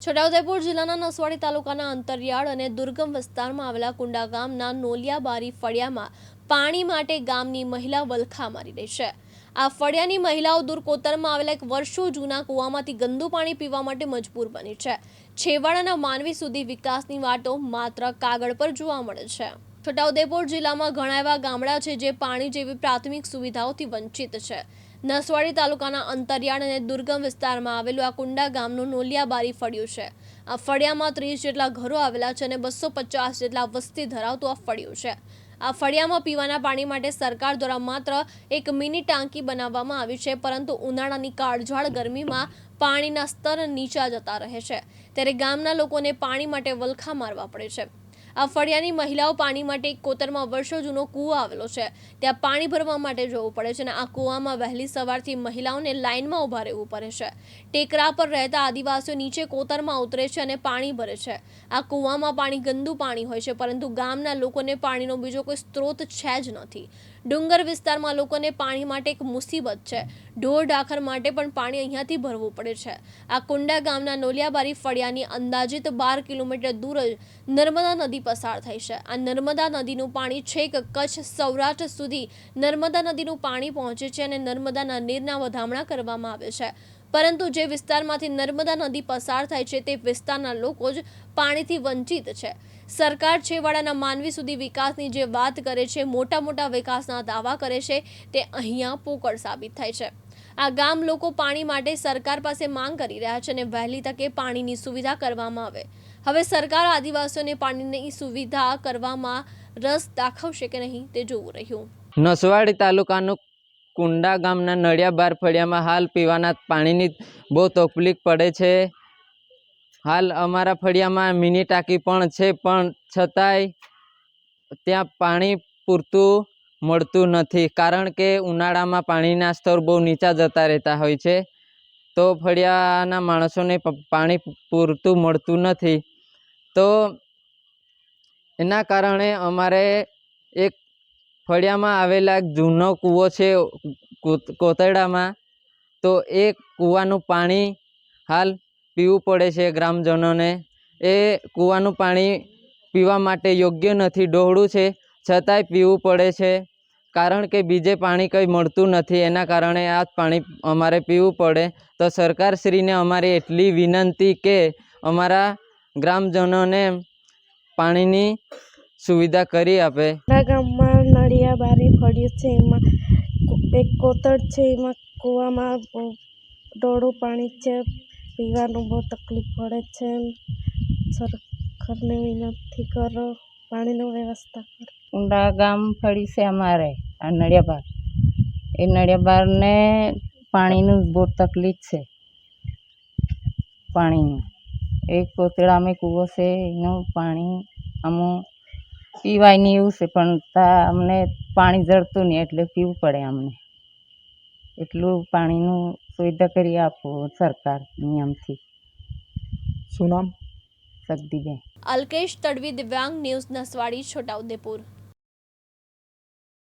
છોટાઉદેપુર જિલ્લાના નસવાડી તાલુકાના અંતરિયાળ અને દુર્ગમ વિસ્તારમાં આવેલા કુંડા ગામના નોલિયાબારી ફળિયામાં પાણી માટે ગામની મહિલા વલખા મારી રહી છે। આ ફળિયાની મહિલાઓ દૂર કોતરમાં આવેલા એક વર્ષો જૂના કૂવામાંથી ગંદુ પાણી પીવા માટે મજબૂર બની છે। છેવાડાના માનવી સુધી વિકાસની વાતો માત્ર કાગળ પર જોવા મળે છે। છોટાઉદેપુર જિલ્લામાં ઘણા એવા ગામડા છે જે પાણી જેવી પ્રાથમિક સુવિધાઓથી વંચિત છે। નસવાડી તાલુકાના અંતરિયાળ અને દુર્ગમ વિસ્તારમાં આવેલું આ કુંડા ગામનું નોલિયાબારી ફળિયું છે। આ ફળિયામાં 30 જેટલા ઘરો આવેલા છે અને 250 જેટલા વસ્તી ધરાવતું આ ફળિયું છે। આ ફળિયામાં પીવાના પાણી માટે સરકાર દ્વારા માત્ર એક મિની ટાંકી બનાવવામાં આવી છે, પરંતુ ઉનાળાની કાળઝાળ ગરમીમાં પાણીના સ્તર નીચા જતા રહે છે, ત્યારે ગામના લોકોને પાણી માટે વલખા મારવા પડે છે। આ ફળિયાની મહિલાઓ પાણી માટે એક કોતરમાં વર્ષો જૂનો કૂવો આવેલો છે, ત્યાં પાણી ભરવા માટે જવું પડે છે અને આ કૂવામાં વહેલી સવારથી મહિલાઓને લાઇનમાં ઊભા રહેવું પડે છે। ટેકરા પર રહેતા આદિવાસીઓ નીચે કોતરમાં ઉતરે છે અને પાણી ભરે છે। આ કૂવામાં પાણી ગંદુ પાણી હોય છે, પરંતુ ગામના લોકોને પાણીનો બીજો કોઈ સ્ત્રોત છે જ નથી। ડુંગર વિસ્તારમાં લોકોને પાણી માટે એક મુસીબત છે। ઢોર ઢાખર માટે પણ પાણી અહીંયાથી ભરવું પડે છે। આ કુંડા ગામના નોલિયાબારી ફળિયાની અંદાજિત 12 કિલોમીટર દૂર જ નર્મદા નદી પસાર થઈ છે। આ નર્મદા નદીનું પાણી છેક કચ્છ સૌરાષ્ટ્ર સુધી નર્મદા નદીનું પાણી પહોંચે છે અને નર્મદાના નીરના વધામણા કરવામાં આવે છે, પરંતુ જે વિસ્તારમાંથી નર્મદા નદી પસાર થાય છે તે વિસ્તારના લોકો જ પાણીથી વંચિત છે। સરકાર છેવાડાના માનવી સુધી વિકાસની જે વાત કરે છે, મોટા મોટા વિકાસના દાવા કરે છે, તે અહીંયા પોકળ સાબિત થાય છે। આ ગામ લોકો પાણી માટે સરકાર પાસે માંગ કરી રહ્યા છે અને વહેલી તકે પાણીની સુવિધા કરવામાં આવે। હવે સરકાર આદિવાસીઓને પાણીની સુવિધા કરવામાં રસ દાખવશે કે નહીં તે જોવું રહ્યું। નસવાડી તાલુકાનું કુંડા ગામના નળિયાબાર ફળિયામાં હાલ પીવાના પાણીની બહુ તકલીફ પડે છે। હાલ અમારા ફળિયામાં મિની ટાંકી પણ છે, પણ છતાંય ત્યાં પાણી પૂરતું મળતું નથી, કારણ કે ઉનાળામાં પાણીના સ્તર બહુ નીચા જતા રહેતા હોય છે, તો ફળિયાના માણસોને પાણી પૂરતું મળતું નથી। તો એના કારણે અમારે એક ફળિયામાં આવેલા જૂનો કૂવો છે કોતરડામાં, તો એ કૂવાનું પાણી હાલ પીવું પડે છે ગ્રામજનોને। એ કૂવાનું પાણી પીવા માટે યોગ્ય નથી, ડહોળું છે, છતાંય પીવું પડે છે, કારણ કે બીજે પાણી કંઈ મળતું નથી। એના કારણે આ પાણી અમારે પીવું પડે। તો સરકારશ્રીને અમારી એટલી વિનંતી કે અમારા ગ્રામજનોને પાણીની સુવિધા કરી આપે। ગામમાં નળિયાબારી ફળિયું છે, એમાં એક કોતર છે, એમાં કૂવામાં ડોળું પાણી છે, પીવાનું બહુ તકલીફ પડે છે। સરકારને વિનંતી કરો, પાણીની વ્યવસ્થા કરો। કુંડા ગામ ફળી છે અમારે આ નળિયાબાર, એ નળિયાબારને પાણીનું બહુ તકલીફ છે। પાણીનું એક કોતરામાં કૂવો છે, એનું પાણી અમુક પીવાય નહીં એવું છે, પણ અમને પાણી જળતું નહીં એટલે પીવું પડે અમને। એટલું પાણીનું સુવિધા કરી આપો સરકાર નિયમથી। શું નામ? શક્તિબેન અલ્કેશ તડવી, દિવ્યાંગ ન્યૂઝ, નસવાડી, છોટાઉદેપુર।